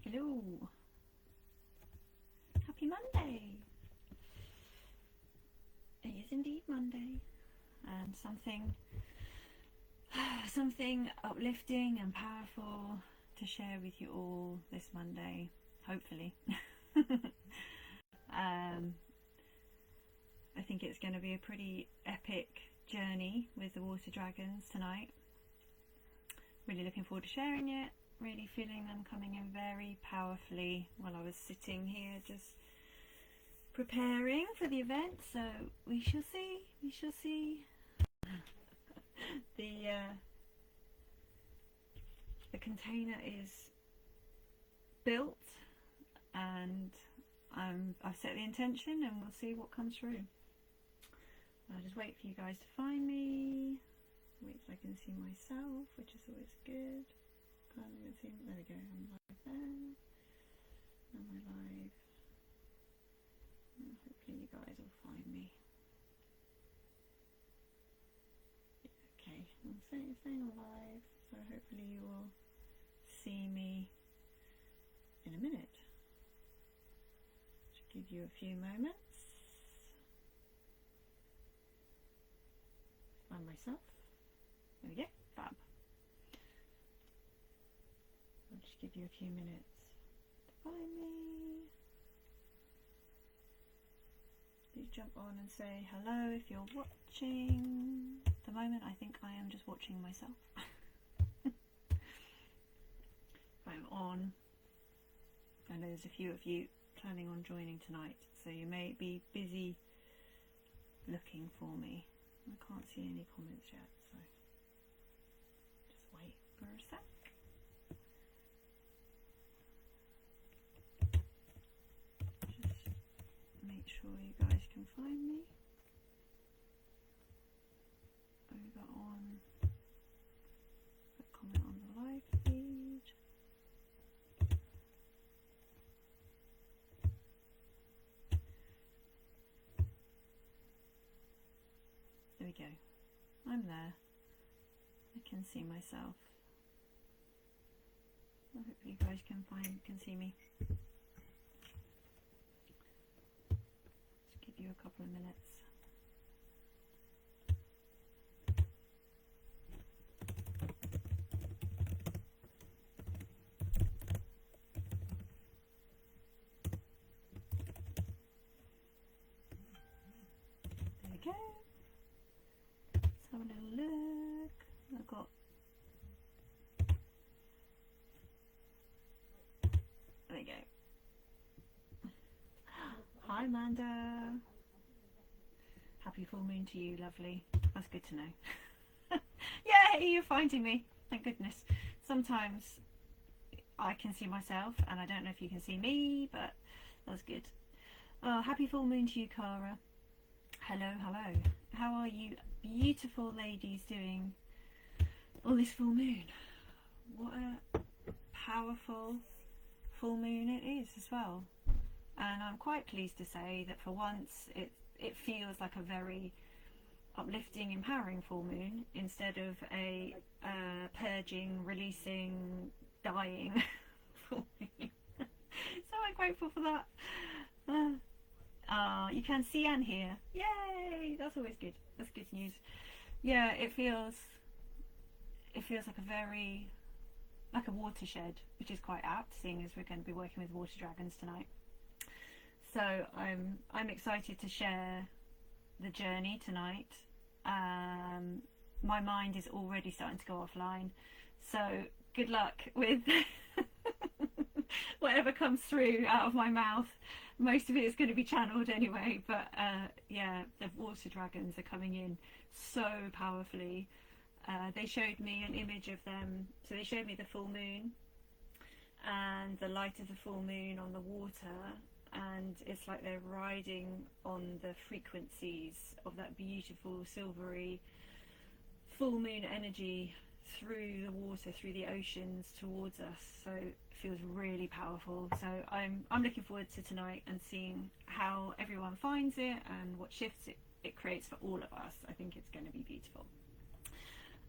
Hello. Happy Monday. It is indeed Monday, and something uplifting and powerful to share with you all this Monday, hopefully. I think it's going to be a pretty epic journey with the water dragons tonight. Really looking forward to sharing it, really feeling them coming in very powerfully while I was sitting here just preparing for the event, so we shall see. The container is built and I've set the intention, and we'll see what comes through. I'll just wait for you guys to find me, wait till I can see myself, which is always good. Can't even see me. There we go, I'm live there. Am I live? Hopefully you guys will find me. Okay, I'm staying alive, so hopefully you will see me in a minute. Should give you a few moments. Find myself. There we go, fab. I'll just give you a few minutes to find me. Please jump on and say hello if you're watching. At the moment I think I am just watching myself. I'm on. I know there's a few of you planning on joining tonight, so you may be busy looking for me. I can't see any comments yet, so just wait for a sec. Just make sure you guys can find me. Over on the comment on the live feed. There we go. I'm there. I can see myself. I hope you guys can see me. Just give you a couple of minutes. There we go. Let's have a little look. I've got there we go. Hi Amanda. Happy full moon to you, lovely. That's good to know. Yay, you're finding me. Thank goodness. Sometimes I can see myself and I don't know if you can see me, but that's good. Oh, happy full moon to you, Cara. Hello, hello. How are you beautiful ladies doing on this full moon? What a powerful full moon it is as well. And I'm quite pleased to say that for once it feels like a very uplifting, empowering full moon instead of a purging, releasing, dying full moon. So I'm grateful for that. You can see and hear. Yay! That's always good. That's good news. Yeah, it feels like a watershed, which is quite apt, seeing as we're going to be working with water dragons tonight. So I'm excited to share the journey tonight. My mind is already starting to go offline, so good luck with whatever comes through out of my mouth. Most of it is going to be channeled anyway, but yeah, the water dragons are coming in so powerfully. They showed me an image of them, so they showed me the full moon and the light of the full moon on the water, and it's like they're riding on the frequencies of that beautiful silvery full moon energy through the water, through the oceans towards us. So it feels really powerful. So I'm looking forward to tonight and seeing how everyone finds it and what shifts it creates for all of us. I think it's going to be beautiful.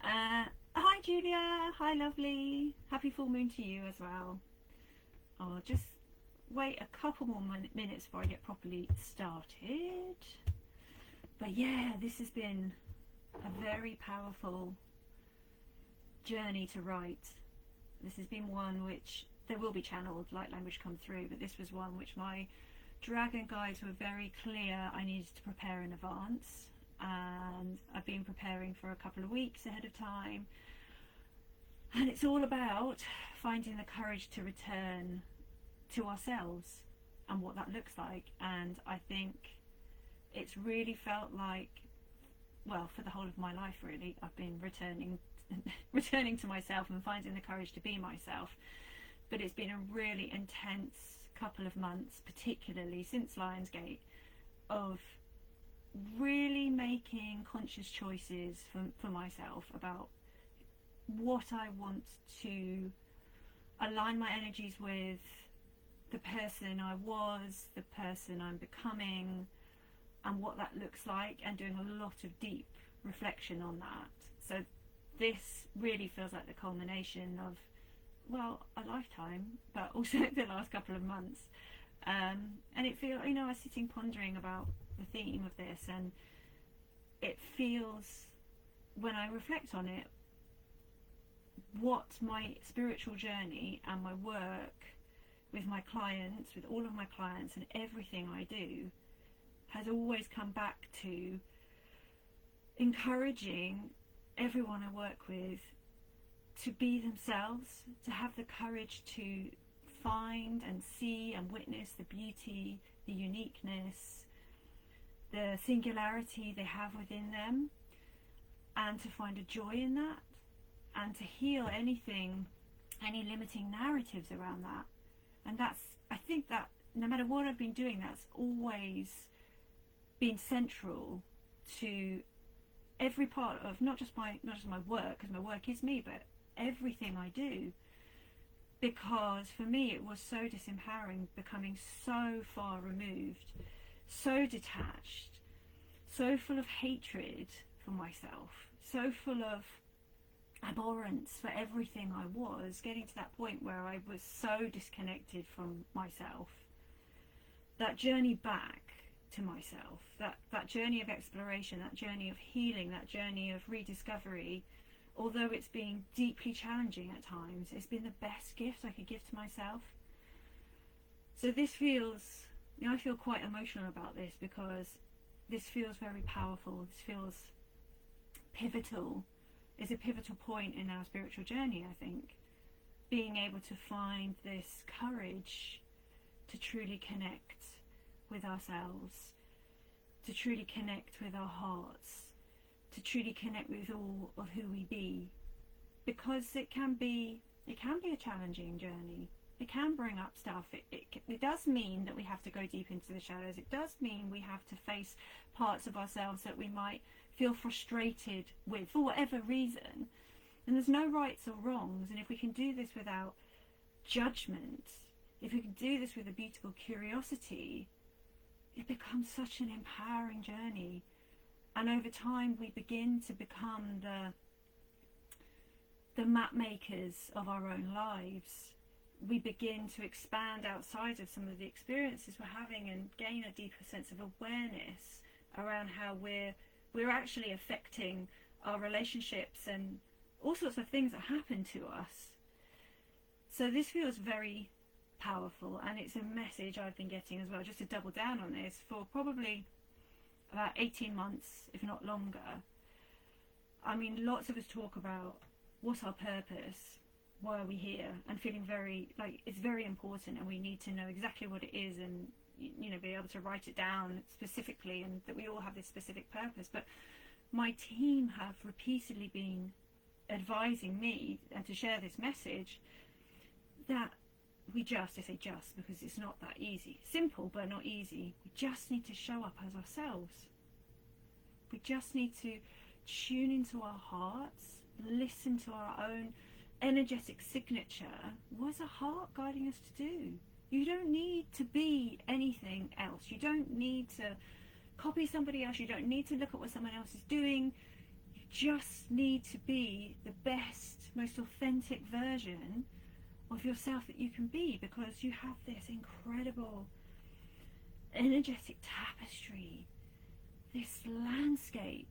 Hi Julia, hi lovely, happy full moon to you as well. I'll just wait a couple more minutes before I get properly started. But yeah, this has been a very powerful journey to write. This has been one which there will be channeled light language come through, but this was one which my dragon guides were very clear I needed to prepare in advance, and I've been preparing for a couple of weeks ahead of time. And it's all about finding the courage to return to ourselves and what that looks like. And I think it's really felt like, well, for the whole of my life really, I've been returning to myself and finding the courage to be myself. But it's been a really intense couple of months, particularly since Lionsgate, of really making conscious choices for myself about what I want to align my energies with, the person I was, the person I'm becoming, and what that looks like, and doing a lot of deep reflection on that. So this really feels like the culmination of, well, a lifetime, but also the last couple of months. And it feels, I was sitting pondering about the theme of this, and it feels, when I reflect on it, what my spiritual journey and my work with my clients, with all of my clients and everything I do, has always come back to encouraging everyone I work with to be themselves, to have the courage to find and see and witness the beauty, the uniqueness, the singularity they have within them, and to find a joy in that, and to heal any limiting narratives around that. And that's, I think that no matter what I've been doing, that's always been central to every part of not just my work, because my work is me, but everything I do. Because for me it was so disempowering, becoming so far removed, so detached, so full of hatred for myself, so full of abhorrence for everything I was, getting to that point where I was so disconnected from myself. That journey back to myself, that journey of exploration, that journey of healing, that journey of rediscovery, although it's been deeply challenging at times, it's been the best gift I could give to myself. So this feels, I feel quite emotional about this, because this feels very powerful. This feels pivotal. It's a pivotal point in our spiritual journey, I think. Being able to find this courage to truly connect with ourselves, to truly connect with our hearts, to truly connect with all of who we be, because it can be a challenging journey. It can bring up stuff. It does mean that we have to go deep into the shadows. It does mean we have to face parts of ourselves that we might feel frustrated with for whatever reason. And there's no rights or wrongs. And if we can do this without judgment, if we can do this with a beautiful curiosity, it becomes such an empowering journey. And over time we begin to become the map makers of our own lives. We begin to expand outside of some of the experiences we're having and gain a deeper sense of awareness around how we're actually affecting our relationships and all sorts of things that happen to us. So this feels very powerful, and it's a message I've been getting as well, just to double down on this, for probably about 18 months, if not longer. I mean, lots of us talk about what's our purpose, why are we here, and feeling very like it's very important, and we need to know exactly what it is, and be able to write it down specifically, and that we all have this specific purpose. But my team have repeatedly been advising me, and to share this message, that I say just because it's not that easy, simple but not easy. We just need to show up as ourselves. We just need to tune into our hearts, listen to our own energetic signature. What's our heart guiding us to do? You don't need to be anything else. You don't need to copy somebody else. You don't need to look at what someone else is doing. You just need to be the best, most authentic version of yourself that you can be, because you have this incredible energetic tapestry, this landscape,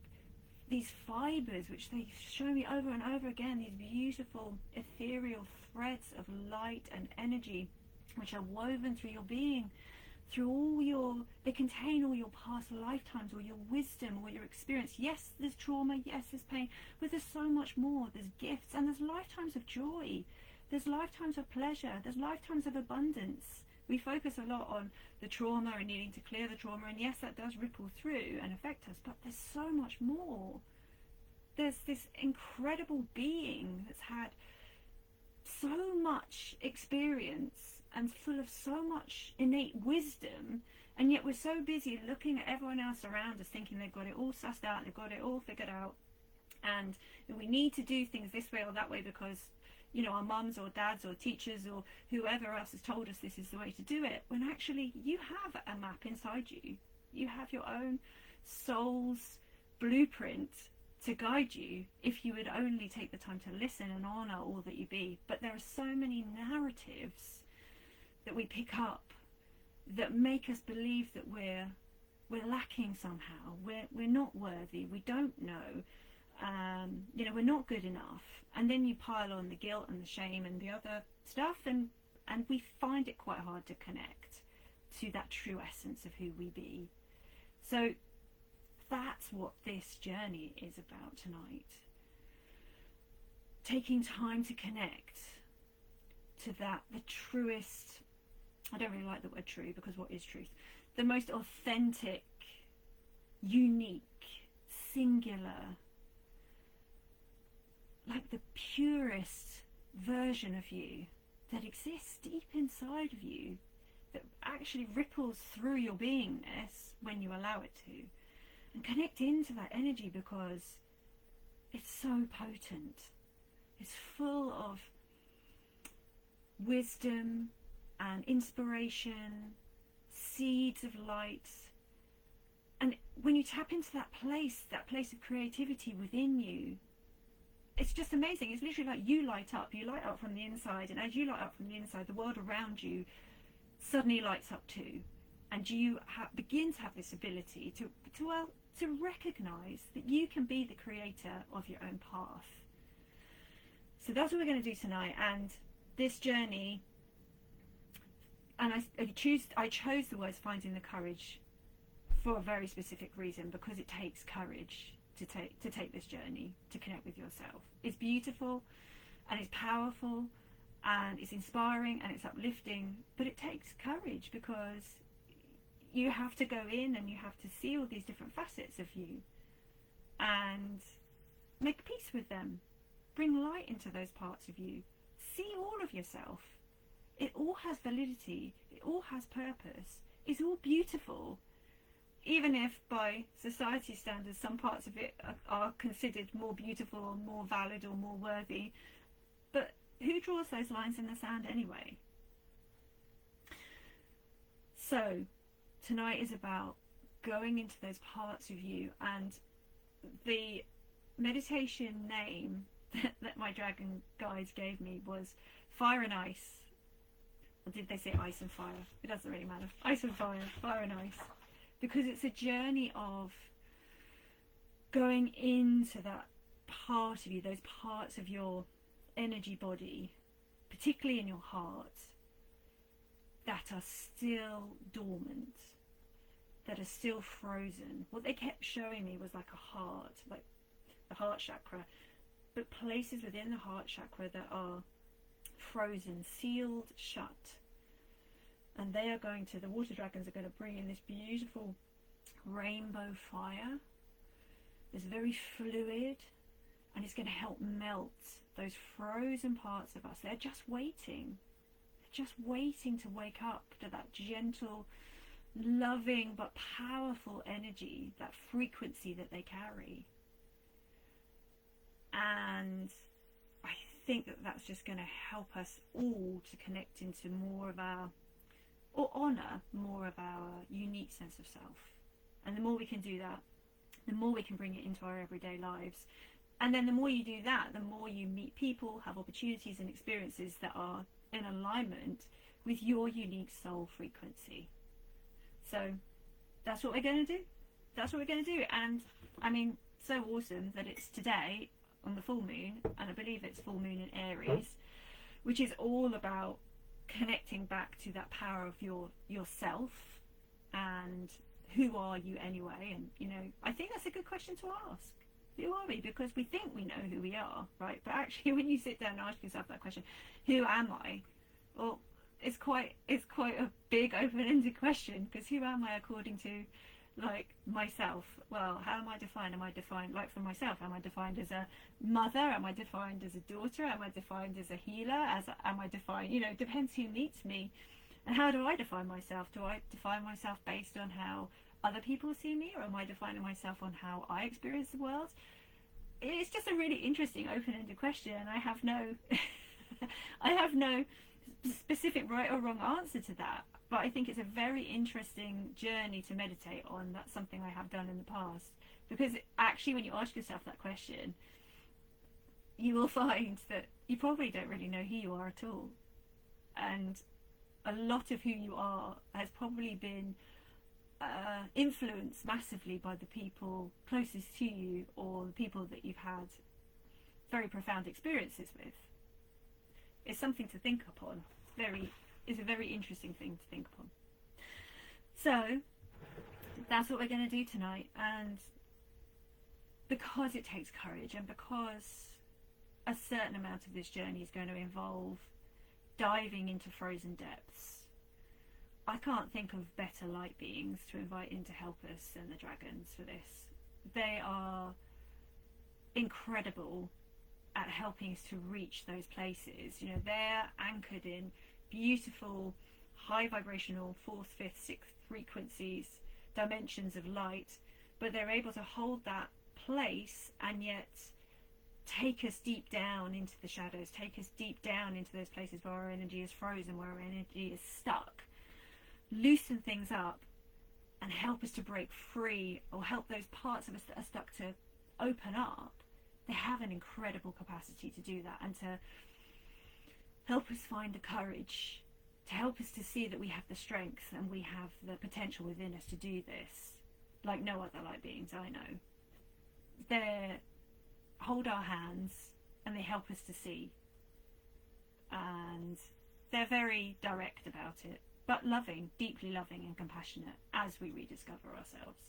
these fibers which they show me over and over again, these beautiful ethereal threads of light and energy which are woven through your being, through all your, they contain all your past lifetimes, or your wisdom, or your experience. Yes, there's trauma, yes, there's pain, but there's so much more. There's gifts, and there's lifetimes of joy, there's lifetimes of pleasure, there's lifetimes of abundance. We focus a lot on the trauma and needing to clear the trauma, and yes, that does ripple through and affect us, but there's so much more. There's this incredible being that's had so much experience and full of so much innate wisdom, and yet we're so busy looking at everyone else around us thinking they've got it all sussed out, they've got it all figured out, and we need to do things this way or that way because, you know, our mums or dads or teachers or whoever else has told us this is the way to do it, when actually you have a map inside you. You have your own soul's blueprint to guide you, if you would only take the time to listen and honor all that you be. But there are so many narratives that we pick up that make us believe that we're lacking somehow, we're not worthy, we don't know, you know, we're not good enough. And then you pile on the guilt and the shame and the other stuff, and we find it quite hard to connect to that true essence of who we be. So that's what this journey is about tonight. Taking time to connect to that, the truest, I don't really like the word true, because what is truth? The most authentic, unique, singular, like the purest version of you that exists deep inside of you, that actually ripples through your beingness when you allow it to. And connect into that energy, because it's so potent. It's full of wisdom and inspiration, seeds of light. And when you tap into that place of creativity within you, it's just amazing. It's literally like you light up from the inside, and as you light up from the inside, the world around you suddenly lights up too, and you begin to have this ability to recognize that you can be the creator of your own path. So that's what we're going to do tonight. And this journey, and I chose the words finding the courage for a very specific reason, because it takes courage to take this journey, to connect with yourself. It's beautiful and it's powerful and it's inspiring and it's uplifting, but it takes courage, because you have to go in and you have to see all these different facets of you and make peace with them, bring light into those parts of you, see all of yourself. It all has validity, it all has purpose, it's all beautiful, even if by society standards some parts of it are considered more beautiful or more valid or more worthy. But who draws those lines in the sand anyway? So tonight is about going into those parts of you, and the meditation name that my dragon guides gave me was Fire and Ice. Or did they say ice and fire? It doesn't really matter. Ice and fire, fire and ice. Because it's a journey of going into that part of you, those parts of your energy body, particularly in your heart, that are still dormant, that are still frozen. What they kept showing me was like a heart, like the heart chakra, but places within the heart chakra that are frozen, sealed shut. And they are going to, the water dragons are going to bring in this beautiful rainbow fire. It's very fluid, and it's going to help melt those frozen parts of us. They're just waiting. They're just waiting to wake up to that gentle, loving but powerful energy, that frequency that they carry. And I think that that's just going to help us all to connect into more of our, or honour more of our unique sense of self. And the more we can do that, the more we can bring it into our everyday lives. And then the more you do that, the more you meet people, have opportunities and experiences that are in alignment with your unique soul frequency. So that's what we're going to do. That's what we're going to do. And I mean, so awesome that it's today on the full moon, and I believe it's full moon in Aries, which is all about connecting back to that power of yourself and who are you anyway. And you know, I think that's a good question to ask. Who are we? Because we think we know who we are, right? But actually, when you sit down and ask yourself that question, who am I? Well, it's quite a big open-ended question, because who am I according to, like, myself? Well, how am I defined? Am I defined, like, for myself, am I defined as a mother? Am I defined as a daughter? Am I defined as a healer? Am I defined, you know, depends who meets me. And how do I define myself? Do I define myself based on how other people see me, or am I defining myself on how I experience the world? It's just a really interesting open-ended question. I have no I have no specific right or wrong answer to that, but I think it's a very interesting journey to meditate on. That's something I have done in the past, because actually when you ask yourself that question, you will find that you probably don't really know who you are at all, and a lot of who you are has probably been influenced massively by the people closest to you, or the people that you've had very profound experiences with. It's something to think upon. It's a very interesting thing to think upon. So that's what we're going to do tonight, and because it takes courage, and because a certain amount of this journey is going to involve diving into frozen depths, I can't think of better light beings to invite in to help us than the dragons for this. They are incredible at helping us to reach those places. You know, they're anchored in beautiful, high vibrational 4th, 5th, 6th frequencies, dimensions of light, but they're able to hold that place and yet take us deep down into the shadows, take us deep down into those places where our energy is frozen, where our energy is stuck, loosen things up and help us to break free, or help those parts of us that are stuck to open up. They have an incredible capacity to do that, and to help us find the courage, to help us to see that we have the strength and we have the potential within us to do this like no other light beings I know. They hold our hands and they help us to see, and they're very direct about it, but loving, deeply loving and compassionate as we rediscover ourselves.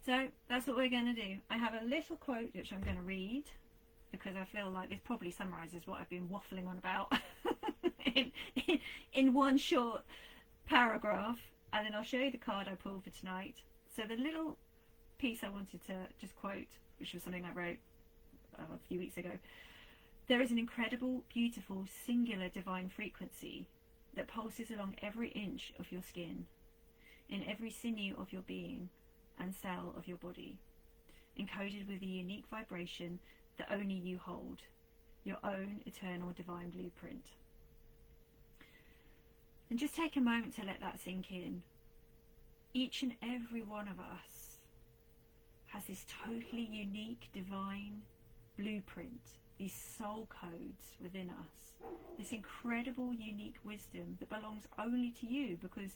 So that's what we're going to do. I have a little quote which I'm going to read, because I feel like this probably summarises what I've been waffling on about in one short paragraph, and then I'll show you the card I pulled for tonight. So the little piece I wanted to just quote, which was something I wrote a few weeks ago: there is an incredible, beautiful, singular divine frequency that pulses along every inch of your skin, in every sinew of your being and cell of your body, encoded with a unique vibration that only you hold, your own eternal divine blueprint. And just take a moment to let that sink in. Each and every one of us has this totally unique divine blueprint, these soul codes within us, this incredible unique wisdom that belongs only to you, because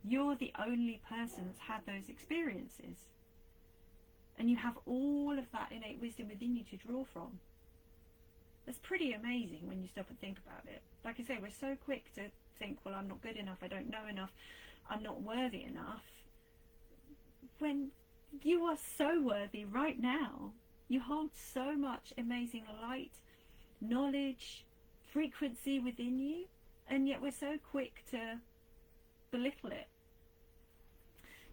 you're the only person that's had those experiences, and you have all of that innate wisdom within you to draw from. That's pretty amazing when you stop and think about it. Like I say, we're so quick to think, well, I'm not good enough, I don't know enough, I'm not worthy enough, when you are so worthy right now. You hold so much amazing light, knowledge, frequency within you, and yet we're so quick to belittle it.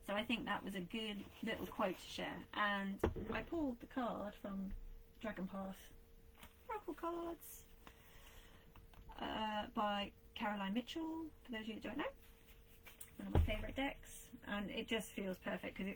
So I think that was a good little quote to share. And I pulled the card from Dragon Path Oracle Cards by Caroline Mitchell, for those of you that don't know. One of my favourite decks, and it just feels perfect, because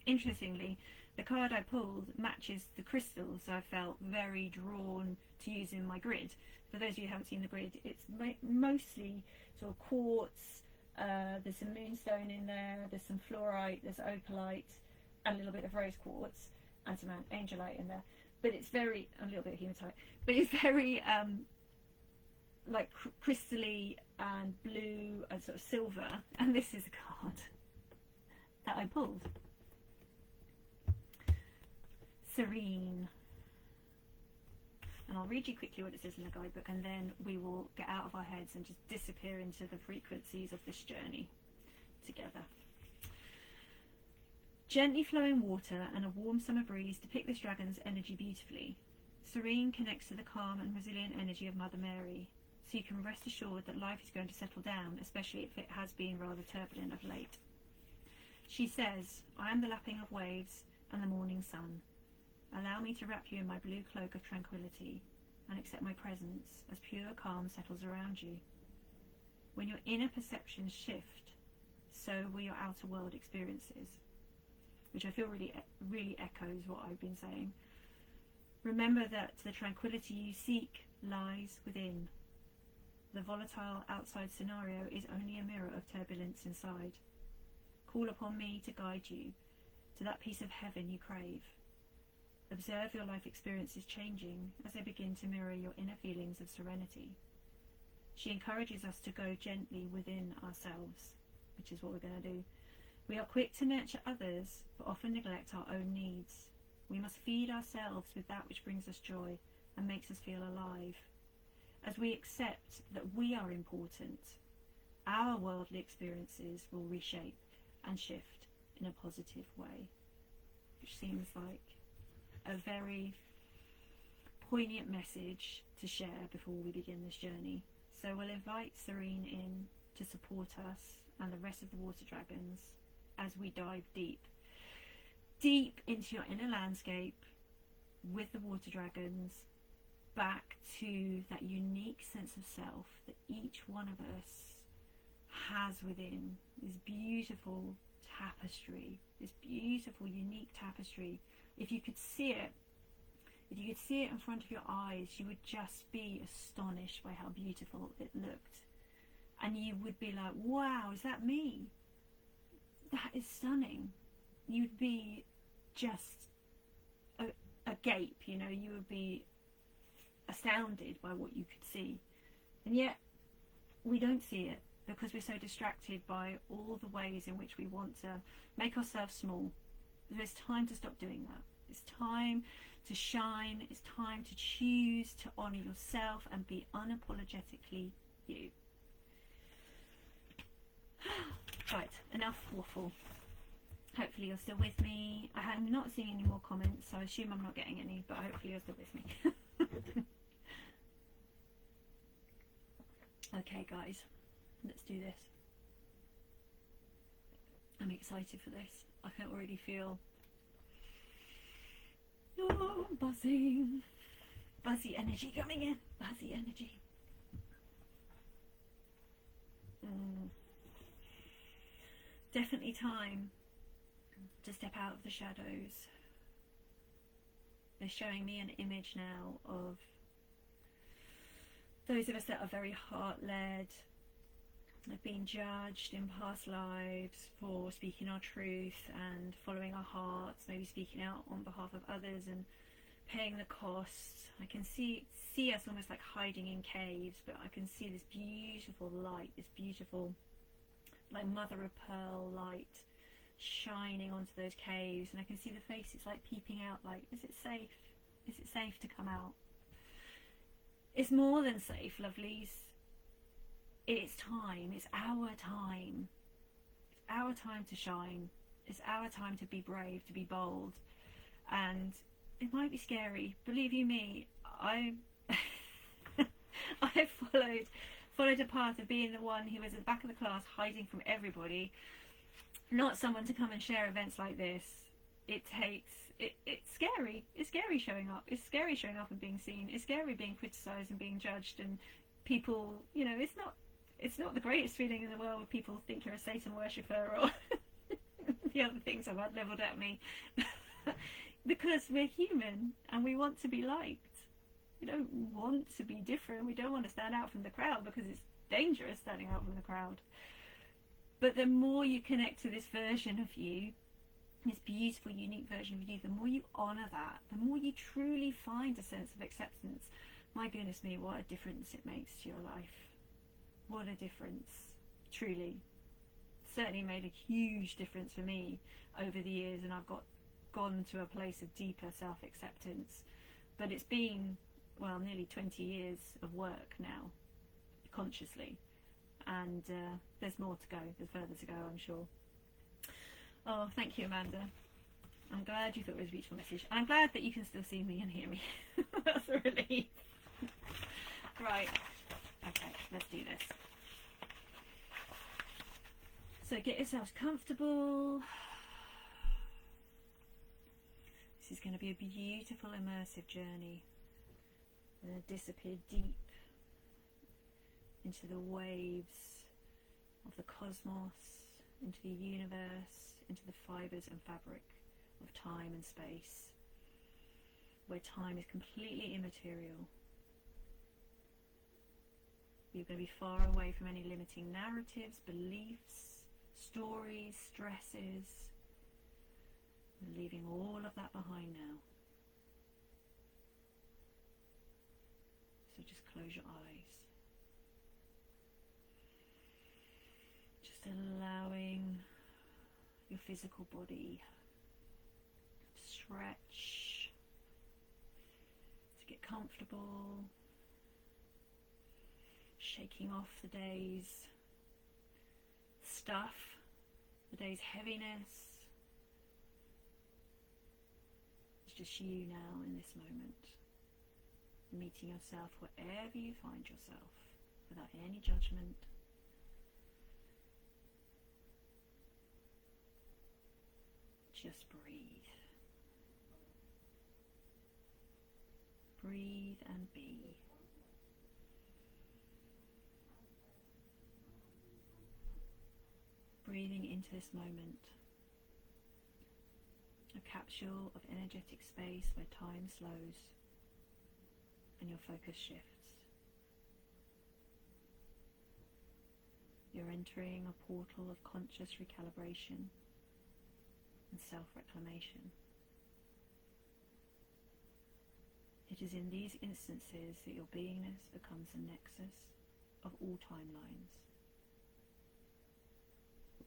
interestingly, the card I pulled matches the crystals I felt very drawn to use in my grid. For those of you who haven't seen the grid, it's mostly sort of quartz, there's some moonstone in there, there's some fluorite, there's opalite, and a little bit of rose quartz, and some angelite in there. But it's very, a little bit of hematite, but it's very like crystally and blue and sort of silver, and this is a card that I pulled. Serene. And I'll read you quickly what it says in the guidebook, and then we will get out of our heads and just disappear into the frequencies of this journey together. Gently flowing water and a warm summer breeze depict this dragon's energy beautifully. Serene connects to the calm and resilient energy of Mother Mary, so you can rest assured that life is going to settle down, especially if it has been rather turbulent of late. She says, I am the lapping of waves and the morning sun. Allow me to wrap you in my blue cloak of tranquility and accept my presence as pure calm settles around you. When your inner perceptions shift, so will your outer world experiences, which I feel really echoes what I've been saying. Remember that the tranquility you seek lies within. The volatile outside scenario is only a mirror of turbulence inside. Call upon me to guide you to that piece of heaven you crave. Observe your life experiences changing as they begin to mirror your inner feelings of serenity. She encourages us to go gently within ourselves, which is what we're going to do. We are quick to nurture others, but often neglect our own needs. We must feed ourselves with that which brings us joy and makes us feel alive. As we accept that we are important, our worldly experiences will reshape and shift in a positive way, which seems like a very poignant message to share before we begin this journey. So we'll invite Serene in to support us and the rest of the water dragons as we dive deep into your inner landscape with the water dragons, back to that unique sense of self that each one of us has within, this beautiful tapestry, this beautiful unique tapestry. If you could see it in front of your eyes, you would just be astonished by how beautiful it looked. And you would be like, wow, is that me? That is stunning. You'd be just agape, you know, you would be astounded by what you could see. And yet, we don't see it because we're so distracted by all the ways in which we want to make ourselves small. There's time to stop doing that. It's time to shine. It's time to choose to honour yourself and be unapologetically you. Right, enough waffle. Hopefully you're still with me. I'm not seeing any more comments, so I assume I'm not getting any, but hopefully you're still with me. Okay guys, let's do this. I'm excited for this. I can already feel buzzing. Buzzy energy coming in. Buzzy energy. Definitely time to step out of the shadows. They're showing me an image now of those of us that are very heart-led, have been judged in past lives for speaking our truth and following our hearts, maybe speaking out on behalf of others and paying the cost. I can see us almost like hiding in caves, but I can see this beautiful light, this beautiful like mother of pearl light shining onto those caves, and I can see the faces like peeping out like, is it safe? Is it safe to come out? It's more than safe, lovelies. It's time. It's our time. It's our time to shine. It's our time to be brave, to be bold. And it might be scary. Believe you me, I've followed a path of being the one who was at the back of the class hiding from everybody, not someone to come and share events like this. It's scary. It's scary showing up. It's scary showing up and being seen. It's scary being criticised and being judged, and people, you know, it's not the greatest feeling in the world when people think you're a Satan worshipper or the other things I've had levelled at me. Because we're human and we want to be liked. We don't want to be different. We don't want to stand out from the crowd because it's dangerous standing out from the crowd. But the more you connect to this version of you, this beautiful, unique version of you, the more you honour that, the more you truly find a sense of acceptance, My goodness me, what a difference it makes to your life. What a difference, truly. Certainly made a huge difference for me over the years, and I've gone to a place of deeper self-acceptance. But it's been, well, nearly 20 years of work now, consciously, and there's more to go, there's further to go, I'm sure. Oh, thank you, Amanda. I'm glad you thought it was a beautiful message. I'm glad that you can still see me and hear me. That's a relief. Right, okay, let's do this. So get yourselves comfortable. This is going to be a beautiful immersive journey. We're going to disappear deep into the waves of the cosmos, into the universe, into the fibres and fabric of time and space, where time is completely immaterial. You're going to be far away from any limiting narratives, beliefs, stories, stresses. We're leaving all of that behind now. So just close your eyes. Just allowing your physical body to stretch, to get comfortable, shaking off the day's stuff, the day's heaviness. It's just you now in this moment, meeting yourself wherever you find yourself, without any judgment. Just breathe. Breathe and be. Breathing into this moment. A capsule of energetic space where time slows and your focus shifts. You're entering a portal of conscious recalibration and self-reclamation. It is in these instances that your beingness becomes the nexus of all timelines,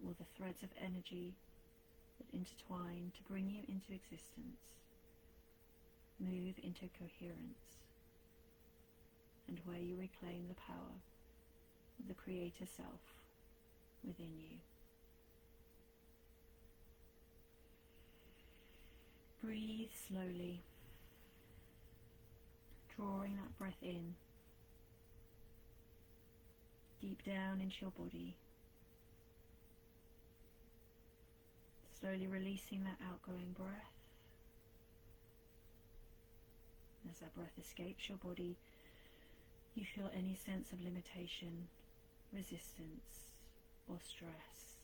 all the threads of energy that intertwine to bring you into existence, move into coherence, and where you reclaim the power of the Creator Self within you. Breathe slowly, drawing that breath in, deep down into your body. Slowly releasing that outgoing breath. As that breath escapes your body, you feel any sense of limitation, resistance, or stress.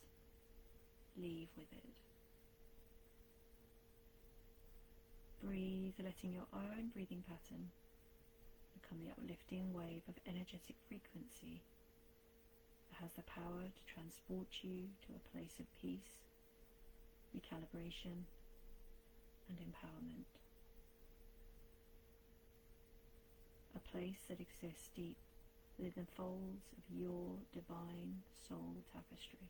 Leave with it. Breathe, letting your own breathing pattern become the uplifting wave of energetic frequency that has the power to transport you to a place of peace, recalibration, and empowerment. A place that exists deep within the folds of your divine soul tapestry.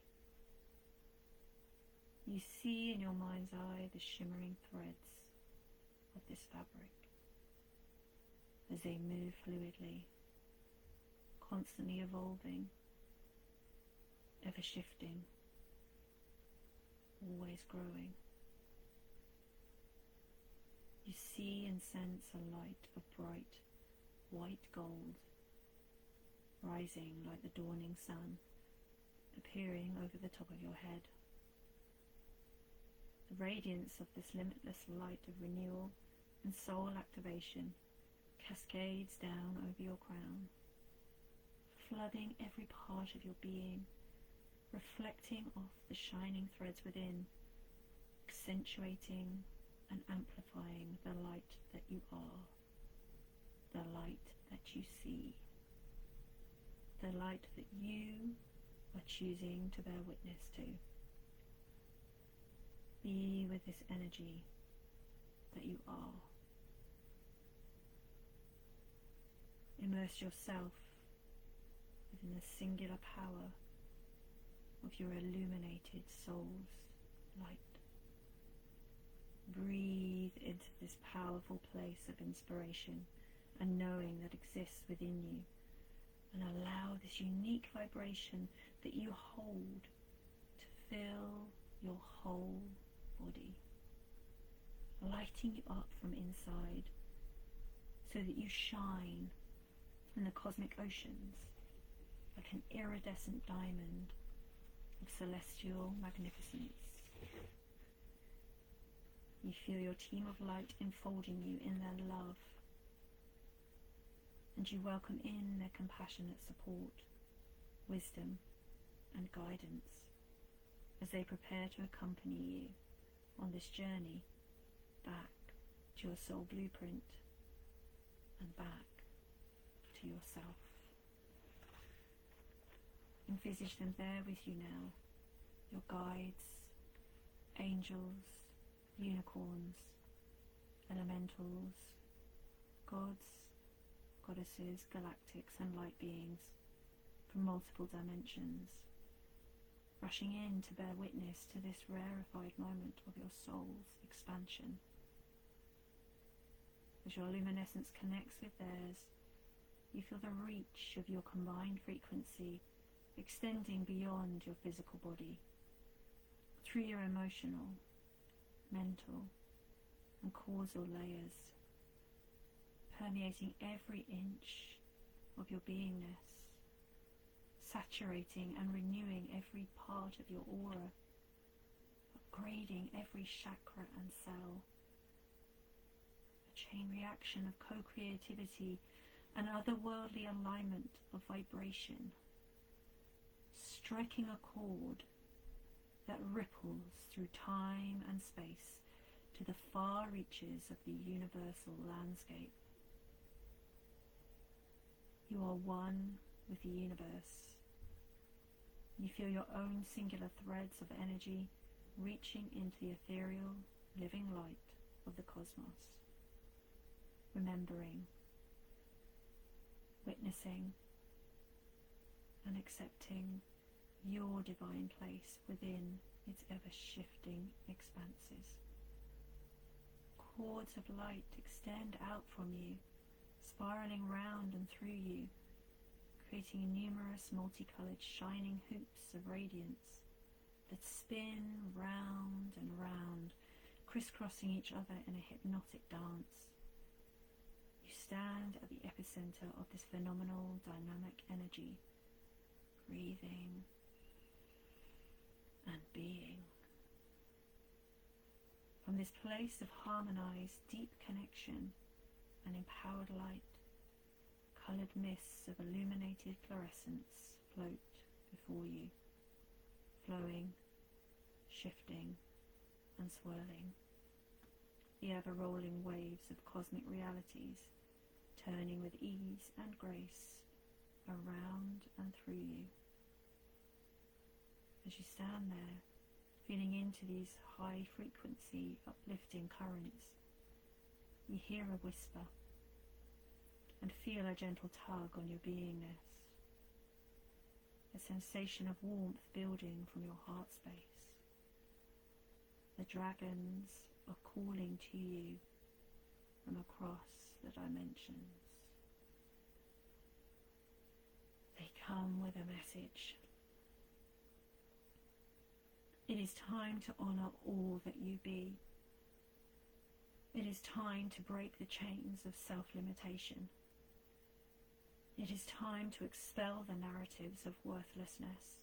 You see in your mind's eye the shimmering threads of this fabric as they move fluidly, constantly evolving, ever shifting, always growing. You see and sense a light of bright white gold rising like the dawning sun, appearing over the top of your head. The radiance of this limitless light of renewal and soul activation cascades down over your crown, flooding every part of your being, reflecting off the shining threads within, accentuating and amplifying the light that you are, the light that you see, the light that you are choosing to bear witness to. Be with this energy that you are. Immerse yourself within the singular power of your illuminated soul's light. Breathe into this powerful place of inspiration and knowing that exists within you, and allow this unique vibration that you hold to fill your whole body, lighting you up from inside so that you shine in the cosmic oceans like an iridescent diamond of celestial magnificence. You feel your team of light enfolding you in their love, and you welcome in their compassionate support, wisdom and guidance as they prepare to accompany you on this journey back to your soul blueprint and back to yourself. Envisage them there with you now, your guides, angels, unicorns, elementals, gods, goddesses, galactics and light beings from multiple dimensions, rushing in to bear witness to this rarefied moment of your soul's expansion. As your luminescence connects with theirs, you feel the reach of your combined frequency extending beyond your physical body, through your emotional, mental and causal layers, permeating every inch of your beingness, saturating and renewing every part of your aura, upgrading every chakra and cell. A chain reaction of co-creativity and otherworldly alignment of vibration, striking a chord that ripples through time and space to the far reaches of the universal landscape. You are one with the universe. You feel your own singular threads of energy reaching into the ethereal, living light of the cosmos, remembering, witnessing, and accepting your divine place within its ever-shifting expanses. Cords of light extend out from you, spiraling round and through you, creating numerous multicoloured shining hoops of radiance that spin round and round, crisscrossing each other in a hypnotic dance. You stand at the epicenter of this phenomenal dynamic energy, breathing and being. From this place of harmonized, deep connection and empowered light, coloured mists of illuminated fluorescence float before you, flowing, shifting and swirling. The ever-rolling waves of cosmic realities turning with ease and grace around and through you. As you stand there, feeling into these high-frequency, uplifting currents, you hear a whisper and feel a gentle tug on your beingness, a sensation of warmth building from your heart space. The dragons are calling to you from across the dimensions. They come with a message. It is time to honour all that you be. It is time to break the chains of self-limitation. It is time to expel the narratives of worthlessness,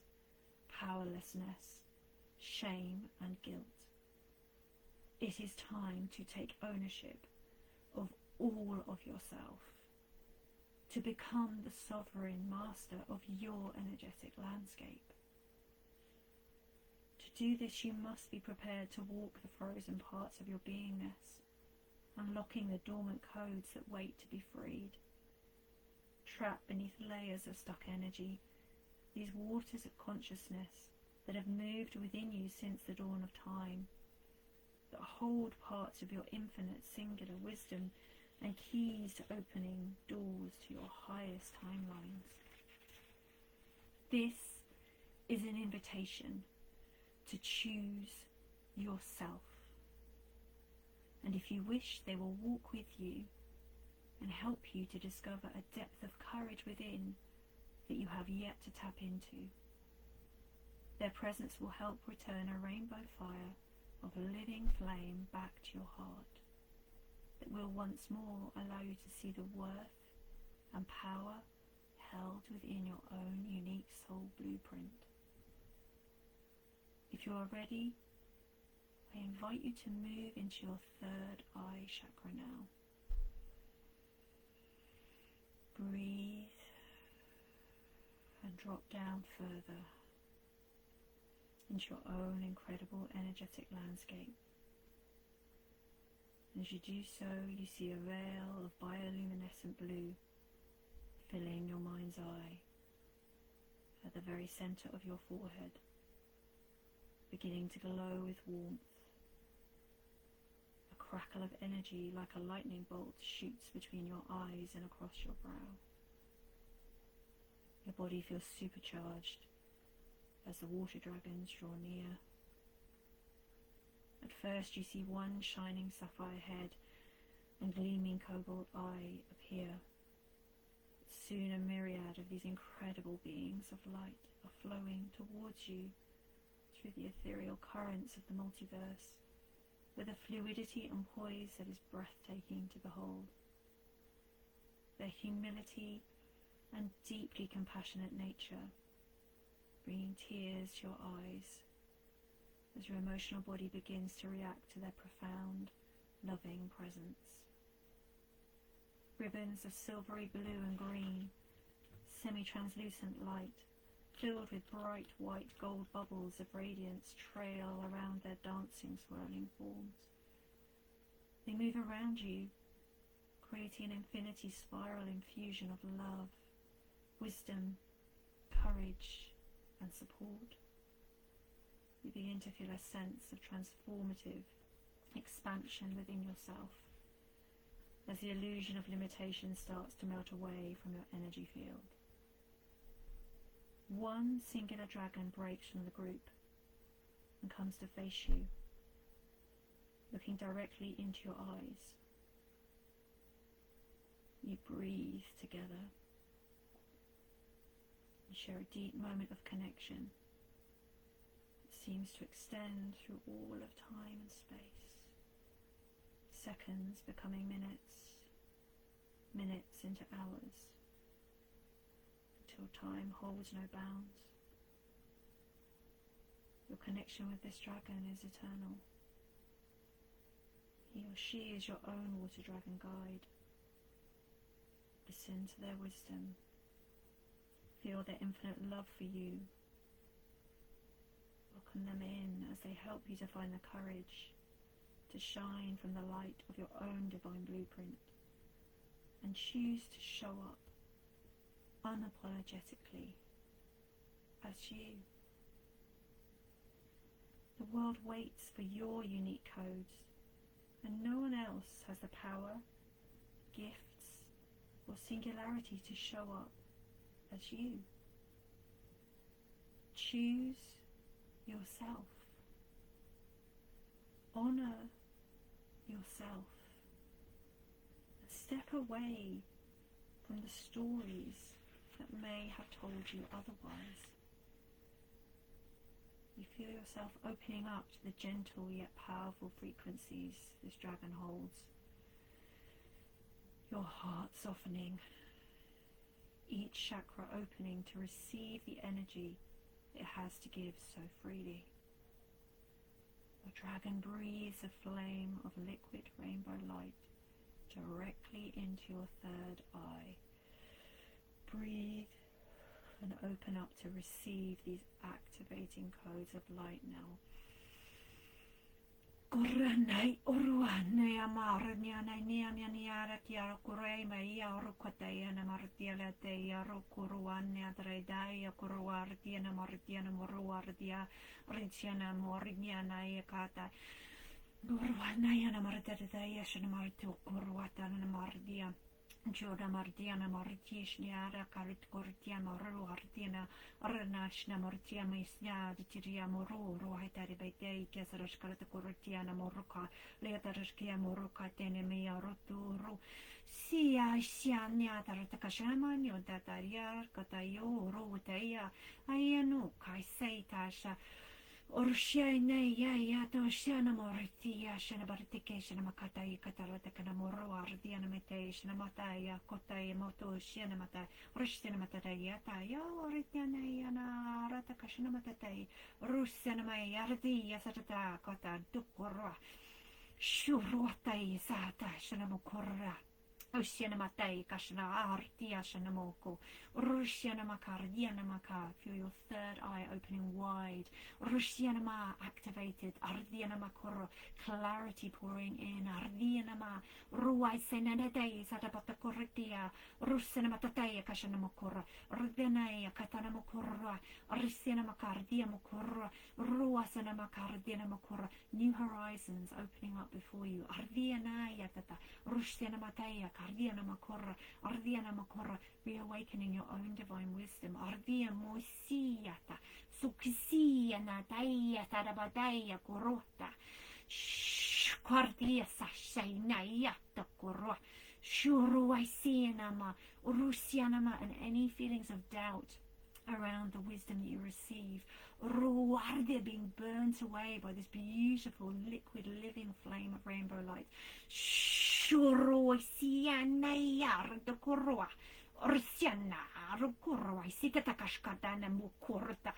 powerlessness, shame and guilt. It is time to take ownership of all of yourself, to become the sovereign master of your energetic landscape. To do this, you must be prepared to walk the frozen parts of your beingness, unlocking the dormant codes that wait to be freed. Trapped beneath layers of stuck energy, these waters of consciousness that have moved within you since the dawn of time, that hold parts of your infinite singular wisdom and keys to opening doors to your highest timelines. This is an invitation to choose yourself. And if you wish, they will walk with you and help you to discover a depth of courage within that you have yet to tap into. Their presence will help return a rainbow fire of a living flame back to your heart that will once more allow you to see the worth and power held within your own unique soul blueprint. If you are ready, I invite you to move into your third eye chakra now. Breathe and drop down further into your own incredible energetic landscape. As you do so, you see a veil of bioluminescent blue filling your mind's eye at the very center of your forehead, beginning to glow with warmth. A crackle of energy like a lightning bolt shoots between your eyes and across your brow. Your body feels supercharged as the water dragons draw near. At first you see one shining sapphire head and gleaming cobalt eye appear. Soon a myriad of these incredible beings of light are flowing towards you through the ethereal currents of the multiverse, with a fluidity and poise that is breathtaking to behold. Their humility and deeply compassionate nature, bringing tears to your eyes as your emotional body begins to react to their profound, loving presence. Ribbons of silvery blue and green, semi-translucent light, filled with bright white gold bubbles of radiance, trail around their dancing, swirling forms. They move around you, creating an infinity spiral infusion of love, wisdom, courage, and support. You begin to feel a sense of transformative expansion within yourself as the illusion of limitation starts to melt away from your energy field. One singular dragon breaks from the group and comes to face you, looking directly into your eyes. You breathe together and share a deep moment of connection that seems to extend through all of time and space, seconds becoming minutes, minutes into hours, until time holds no bounds. Your connection with this dragon is eternal. He or she is your own water dragon guide. Listen to their wisdom. Feel their infinite love for you. Welcome them in as they help you to find the courage to shine from the light of your own divine blueprint and choose to show up unapologetically as you. The world waits for your unique codes, and no one else has the power, gifts, or singularity to show up as you. Choose yourself. Honor yourself. And step away from the stories that may have told you otherwise. You feel yourself opening up to the gentle yet powerful frequencies this dragon holds. Your heart softening, each chakra opening to receive the energy it has to give so freely. The dragon breathes a flame of liquid rainbow light directly into your third eye. Breathe and open up to receive these activating codes of light now. Kuranai uruane amarnya nania niara tiara kurema ia rukotaya na martiala te yaro kuruane adredaya kuruardia na martiana moruardia rinciana morniana yakata Guruana na martedaya shana martu kuruata na mardia Joda mardiana martishnia rakarit kortia moru ardiana arnashna martia misnya ditiria moru rohetari betei kesarashkarata kortiana moruka leatarashkia moruka tenemia roturu sia sianya taratakashama nyodataria katayo roteya ayanu kaisaitasha Orshene ya to shana mortia shana bartike shana makatai katarata kana moro ardiana mete shana mataya kotai moto shana mata orshana mataya ta ya ordiana yana rata kashana matatai russana mai ardi yasata kota dukora shuruatai sata shana mokora Oceana matai kashana artia shana moko Russiana makardiana maka feel your third eye opening wide Russiana ma activated ardiana makoro clarity pouring in ardiana ma ruai senanadei satabata kortia Russiana matatai kashana mokora Rudanai katana mokora Russiana makardia mokora Ruasana makardiana mokora new horizons opening up before you ardiana yatata Russiana mataya Ardiana makora, ardiana makora, reawakening your own divine wisdom. Ardia moisiata, suksiana taia tarabadaya korota, quardia sashainayata koro, shuruaisianama, urusianama, and any feelings of doubt around the wisdom that you receive. Ruardia being burnt away by this beautiful liquid living flame of rainbow light. Shuruisiana yarda korwa. Orsiana rukurwa sikatakashkadana mukurta.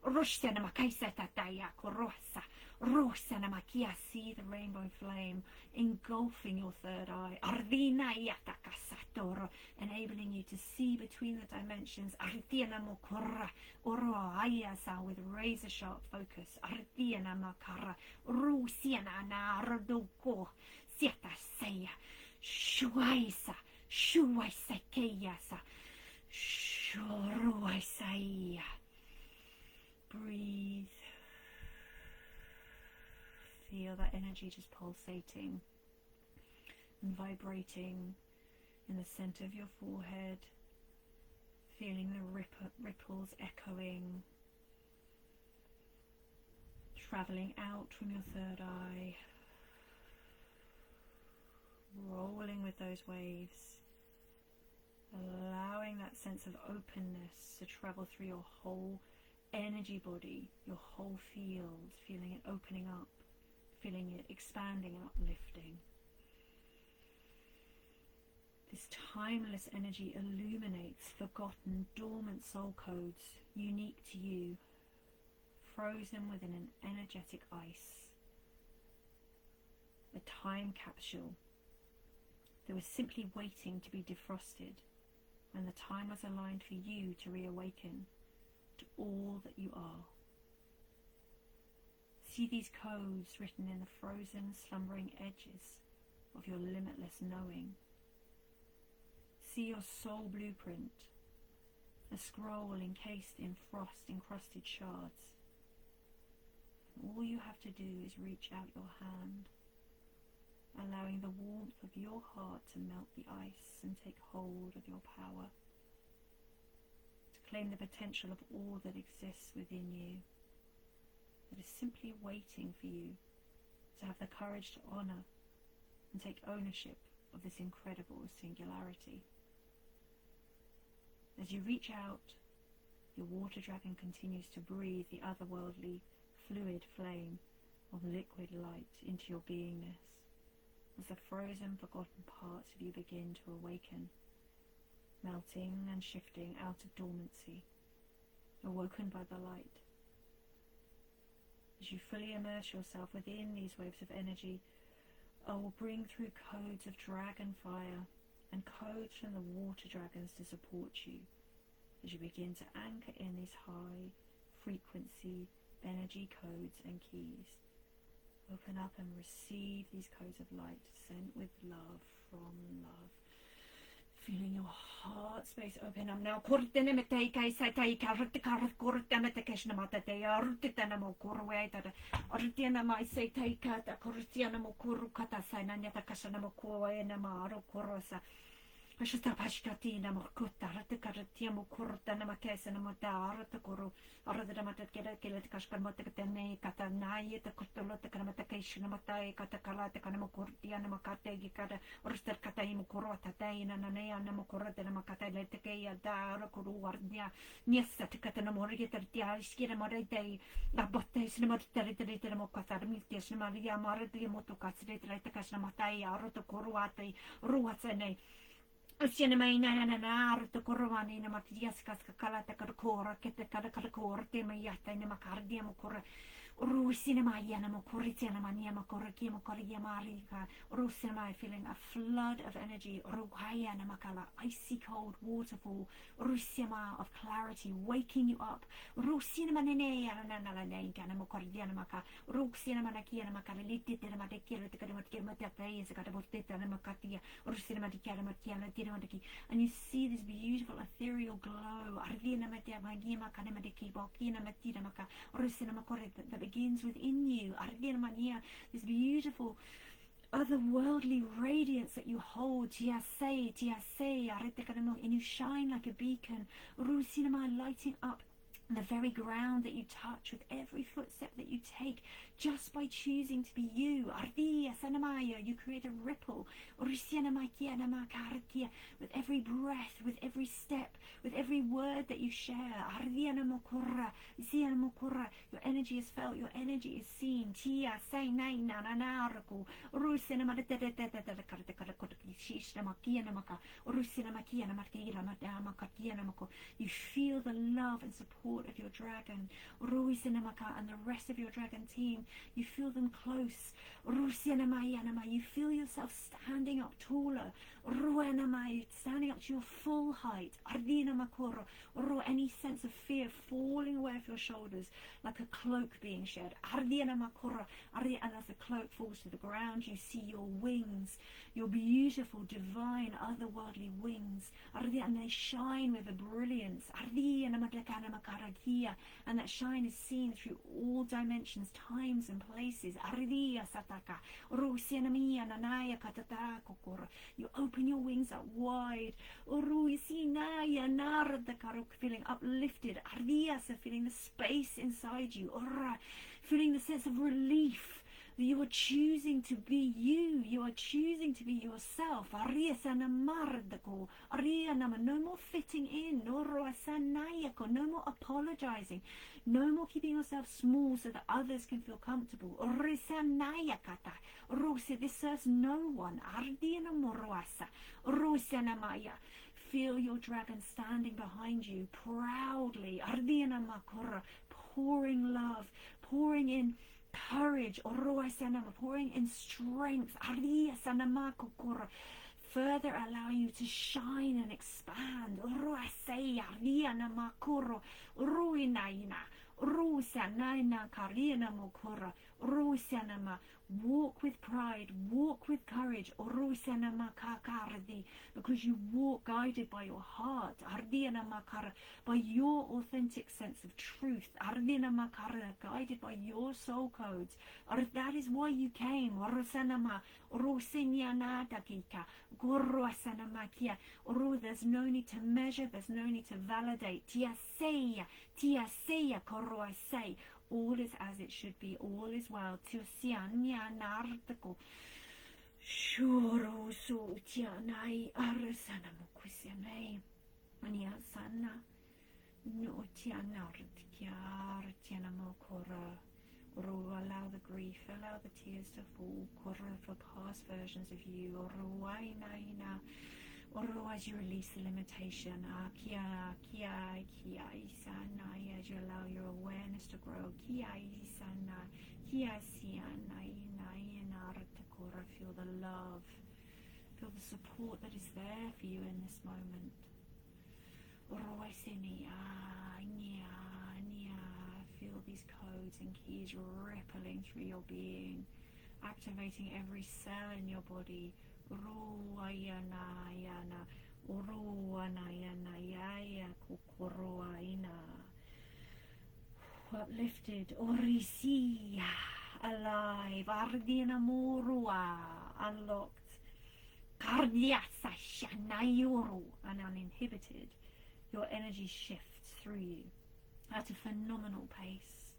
Rushana makaisa tataya korosa. Rosana makia, see the rainbow flame engulfing your third eye. Ardina yatakasatoro, enabling you to see between the dimensions. Ardiana mokora, oro ayasa with razor sharp focus. Ardiana makara, rusiana na ardoko, sieta seya, shuaisa, shuaisa keyasa, shuruaisa. Breathe. Feel that energy just pulsating and vibrating in the center of your forehead, feeling the ripples echoing, traveling out from your third eye, rolling with those waves, allowing that sense of openness to travel through your whole energy body, your whole field, feeling it opening up, feeling it expanding and uplifting. This timeless energy illuminates forgotten, dormant soul codes unique to you, frozen within an energetic ice. A time capsule that was simply waiting to be defrosted when the time was aligned for you to reawaken to all that you are. See these codes written in the frozen, slumbering edges of your limitless knowing. See your soul blueprint, a scroll encased in frost-encrusted shards. All you have to do is reach out your hand, allowing the warmth of your heart to melt the ice and take hold of your power, to claim the potential of all that exists within you, that is simply waiting for you to have the courage to honor and take ownership of this incredible singularity. As you reach out, your water dragon continues to breathe the otherworldly, fluid flame of liquid light into your beingness, as the frozen, forgotten parts of you begin to awaken, melting and shifting out of dormancy, awoken by the light. As you fully immerse yourself within these waves of energy, I will bring through codes of dragon fire and codes from the water dragons to support you as you begin to anchor in these high frequency energy codes and keys. Open up and receive these codes of light sent with love from love. Feeling your heart space open up now. Pashta pashkatina mokutta ratakaratia mokurta namakesa namodara takuru arada matakera kila kashkamotakatene katanai takutulota kanamakation namatai katakalata kanamakurtia namakate gikada orster katai mokurota taina nanea namokurata namakata letakea dara kuruardia niesa tikatana morigeta tiaskira moretei abotte sinamotarita mokata miltia sinamaria maradia motokasre trakasnamatai arota kuruate ruatsene Sienna na arto corrovani na matias cascalata carcora che te caracorte ma yatta in macardia mocora Rusina Mayana Mokoritina Mania Makoraki Mokoria Marika Rusina feeling a flood of energy Ruhayana Makala icy cold waterfall Rusima of clarity waking you up Rusina Manene Nana Gana Mokordiana Maka Rusina Manakiana Makaliti Matakira Mataki is a Katabotita Makatia Rusina Matikana Matiana Tiramaki and you see this beautiful ethereal glow Ardina Matia Magima Kanamatiki Bokina Matida Maka Rusina Makorit that begins within you. This beautiful otherworldly radiance that you hold, and you shine like a beacon, lighting up the very ground that you touch with every footstep that you take, just by choosing to be you. You create a ripple with every breath, with every step, with every word that you share. Your energy is felt, your energy is seen. You feel the love and support of your dragon, and the rest of your dragon team. You feel them close. You feel yourself standing up taller. Standing up to your full height. Any sense of fear falling away off your shoulders like a cloak being shed. And as the cloak falls to the ground, you see your wings, your beautiful, divine, otherworldly wings. And they shine with a brilliance. And that shine is seen through all dimensions, times and places. You open your wings up wide. Feeling uplifted. Feeling the space inside you. Feeling the sense of relief. You are choosing to be you. You are choosing to be yourself. No more fitting in. No more apologizing. No more keeping yourself small so that others can feel comfortable. This serves no one. Feel your dragon standing behind you proudly. Pouring love, pouring in courage, pouring in strength, further allowing you to shine and expand. Walk with pride, walk with courage, because you walk guided by your heart, by your authentic sense of truth, guided by your soul codes. That is why you came. There's no need to measure, there's no need to validate. All is as it should be, all is well. Allow the grief, allow the tears to fall for past versions of you. As you release the limitation, as you allow your awareness to grow, feel the love, feel the support that is there for you in this moment. Feel these codes and keys rippling through your being, activating every cell in your body. Uplifted, orisi, alive, ardina morua, unlocked, and uninhibited, your energy shifts through you at a phenomenal pace,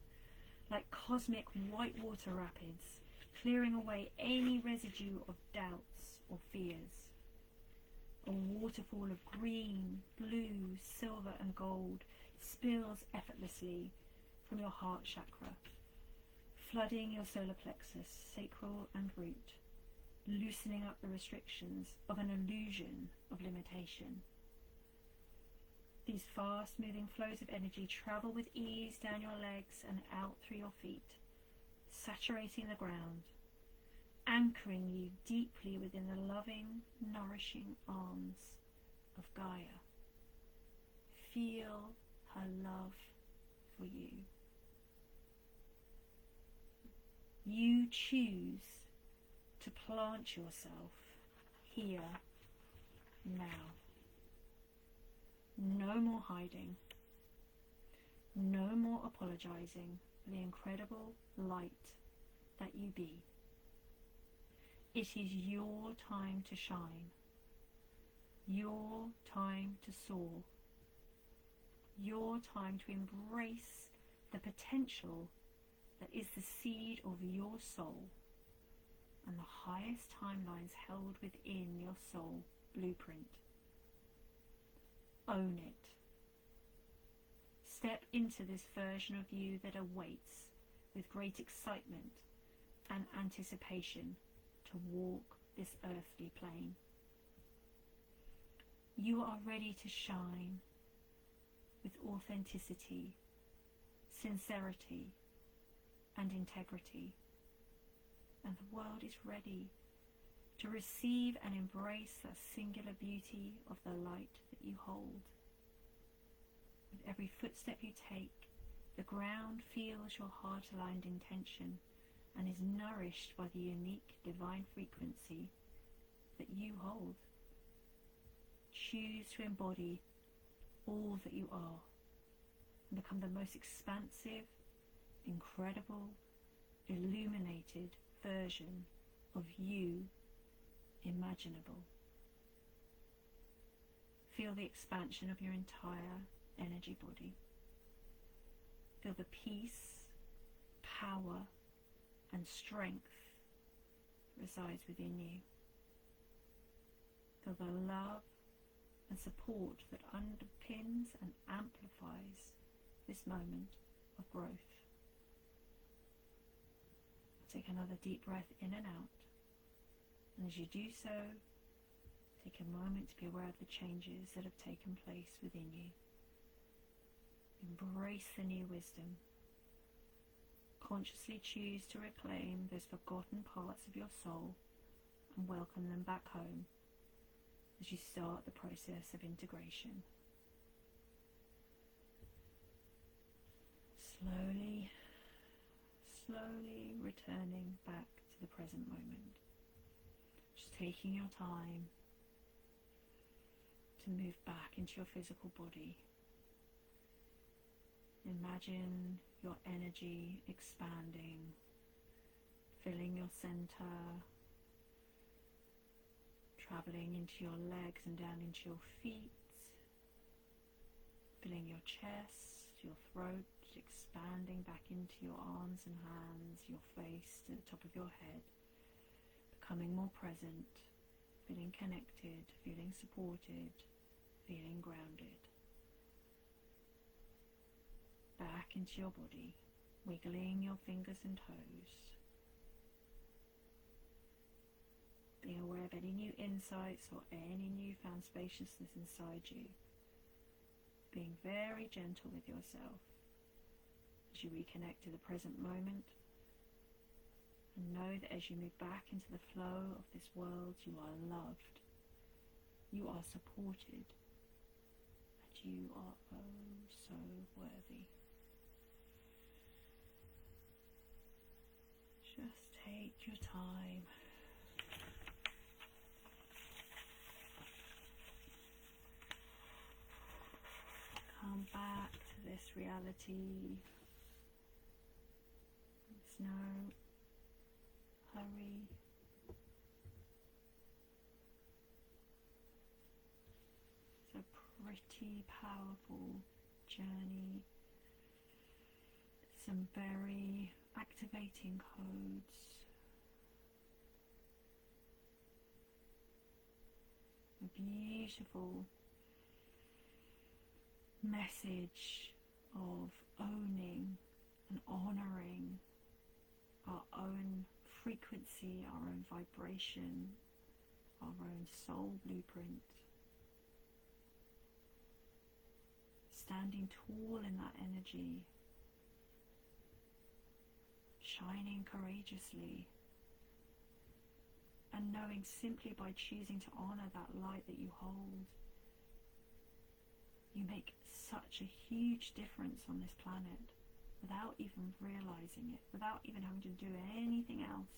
like cosmic whitewater rapids, clearing away any residue of doubts or fears. A waterfall of green, blue, silver and gold spills effortlessly from your heart chakra, flooding your solar plexus, sacral and root, loosening up the restrictions of an illusion of limitation. These fast-moving flows of energy travel with ease down your legs and out through your feet, saturating the ground, anchoring you deeply within the loving, nourishing arms of Gaia. Feel her love for you. You choose to plant yourself here, now. No more hiding. No more apologizing for the incredible light that you be. It is your time to shine. Your time to soar. Your time to embrace the potential that is the seed of your soul and the highest timelines held within your soul blueprint. Own it. Step into this version of you that awaits with great excitement and anticipation to walk this earthly plane. You are ready to shine with authenticity, sincerity, and integrity, and the world is ready to receive and embrace that singular beauty of the light that you hold. With every footstep you take, the ground feels your heart-aligned intention and is nourished by the unique divine frequency that you hold. Choose to embody all that you are and become the most expansive, incredible, illuminated version of you imaginable. Feel the expansion of your entire energy body. Feel the peace, power, and strength resides within you. Feel the love and support that underpins and amplifies this moment of growth. Take another deep breath in and out, and as you do so, take a moment to be aware of the changes that have taken place within you. Embrace the new wisdom. Consciously choose to reclaim those forgotten parts of your soul and welcome them back home as you start the process of integration. Slowly returning back to the present moment. Just taking your time to move back into your physical body. Imagine your energy expanding, filling your center, traveling into your legs and down into your feet, filling your chest, your throat, expanding back into your arms and hands, your face to the top of your head, becoming more present, feeling connected, feeling supported, feeling grounded. Back into your body, wiggling your fingers and toes, being aware of any new insights or any newfound spaciousness inside you, being very gentle with yourself as you reconnect to the present moment, and know that as you move back into the flow of this world, you are loved, you are supported, and you are oh so worthy. Just take your time. Come back to this reality. There's no hurry. mighty, powerful journey. Some very activating codes. A beautiful message of owning and honouring our own frequency, our own vibration, our own soul blueprint. Standing tall in that energy, shining courageously, and knowing simply by choosing to honour that light that you hold, you make such a huge difference on this planet without even realising it, without even having to do anything else.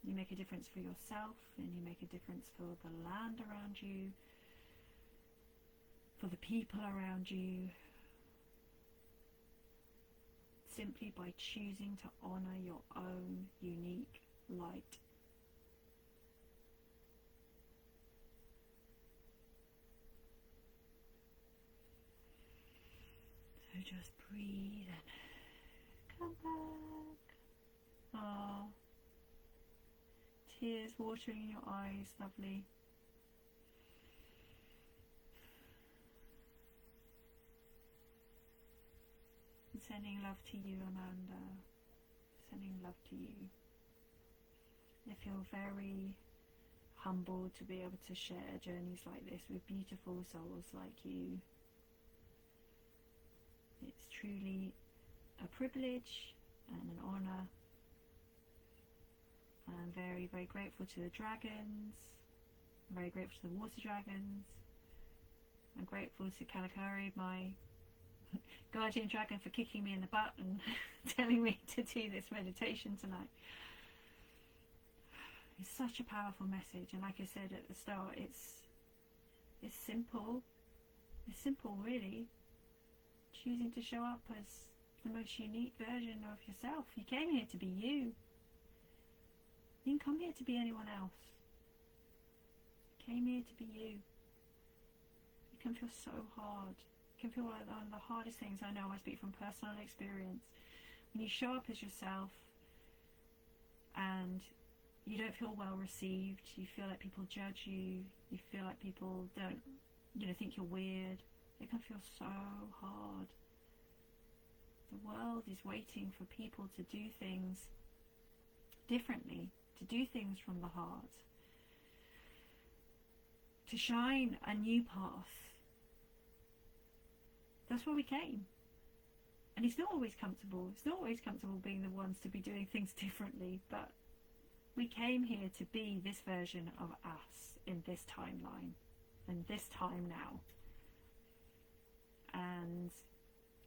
You make a difference for yourself, and you make a difference for the land around you, for the people around you, simply by choosing to honour your own unique light. So just breathe and come back. Ah, tears watering in your eyes, lovely. And sending love to you, Amanda. Sending love to you. I feel very humbled to be able to share journeys like this with beautiful souls like you. It's truly a privilege and an honour. I'm very, very grateful to the dragons. I'm very grateful to the water dragons. I'm grateful to Kalikari, my guardian dragon, for kicking me in the butt and telling me to do this meditation tonight. It's such a powerful message, and like I said at the start, it's simple. It's simple, really. Choosing to show up as the most unique version of yourself. You came here to be you. You didn't come here to be anyone else. You came here to be you. It can feel so hard. It can feel like one of the hardest things. I know, I speak from personal experience. When you show up as yourself and you don't feel well received, you feel like people judge you, you feel like people don't, think you're weird, it can feel so hard. The world is waiting for people to do things differently, to do things from the heart, to shine a new path. That's why we came. And it's not always comfortable. It's not always comfortable being the ones to be doing things differently, but we came here to be this version of us in this timeline, and this time now. And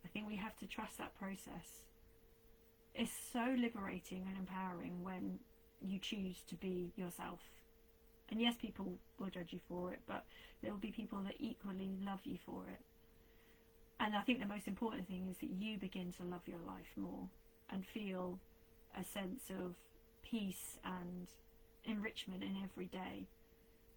I think we have to trust that process. It's so liberating and empowering when you choose to be yourself. And yes, people will judge you for it, but there will be people that equally love you for it. And I think the most important thing is that you begin to love your life more and feel a sense of peace and enrichment in every day,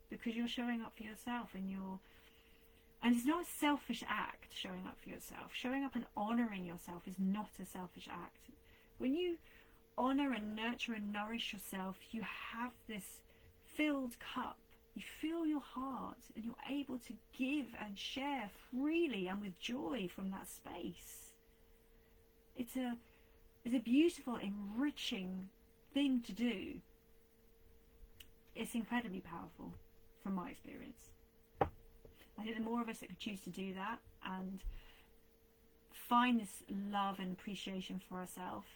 because you're showing up for yourself, and it's not a selfish act. Showing up for yourself, showing up and honouring yourself is not a selfish act. When you honour and nurture and nourish yourself, you have this filled cup. You fill your heart and you're able to give and share freely and with joy from that space. It's a beautiful, enriching thing to do. It's incredibly powerful from my experience. I think the more of us that could choose to do that and find this love and appreciation for ourselves,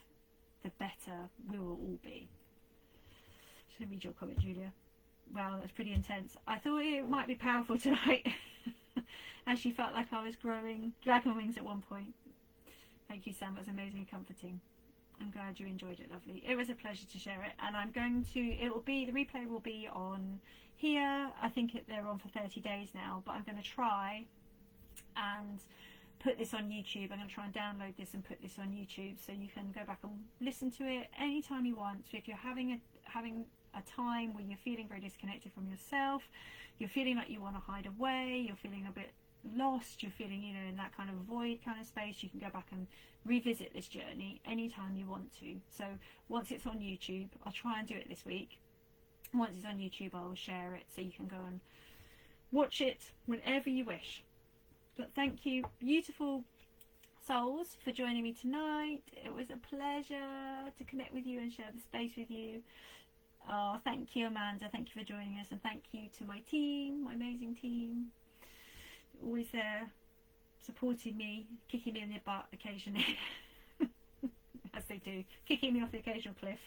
the better we will all be. Just going to read your comment, Julia. Wow, that's pretty intense. I thought it might be powerful tonight. Actually felt like I was growing dragon wings at one point. Thank you, Sam. It was amazingly comforting. I'm glad you enjoyed it, lovely. It was a pleasure to share it, and the replay will be on here. I think they're on for 30 days now, but I'm going to try and put this on YouTube. I'm going to try and download this and put this on YouTube, so you can go back and listen to it anytime you want. So if you're having a time where you're feeling very disconnected from yourself, you're feeling like you want to hide away, you're feeling a bit lost, you're feeling, you know, in that kind of void kind of space, you can go back and revisit this journey anytime you want to. So once it's on YouTube, I'll try and do it this week. Once it's on YouTube, I will share it so you can go and watch it whenever you wish. But thank you, beautiful souls, for joining me tonight. It was a pleasure to connect with you and share the space with you. Oh, thank you, Amanda. Thank you for joining us, and thank you to my team, my amazing team, always there supporting me, kicking me in the butt occasionally as they do, kicking me off the occasional cliff.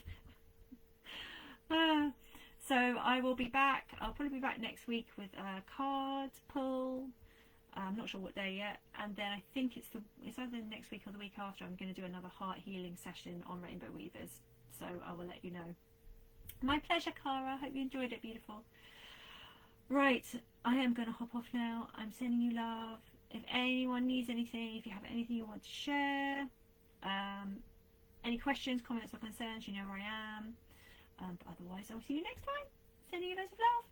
So I will be back. I'll probably be back next week with a card pull. I'm not sure what day yet, and then I think it's either next week or the week after. I'm going to do another heart healing session on Rainbow Weavers, so I will let you know. My pleasure, Cara. Hope you enjoyed it, beautiful. Right, I am going to hop off now. I'm sending you love. If anyone needs anything, if you have anything you want to share, any questions, comments or concerns, you know where I am. But otherwise, I'll see you next time. Sending you loads of love.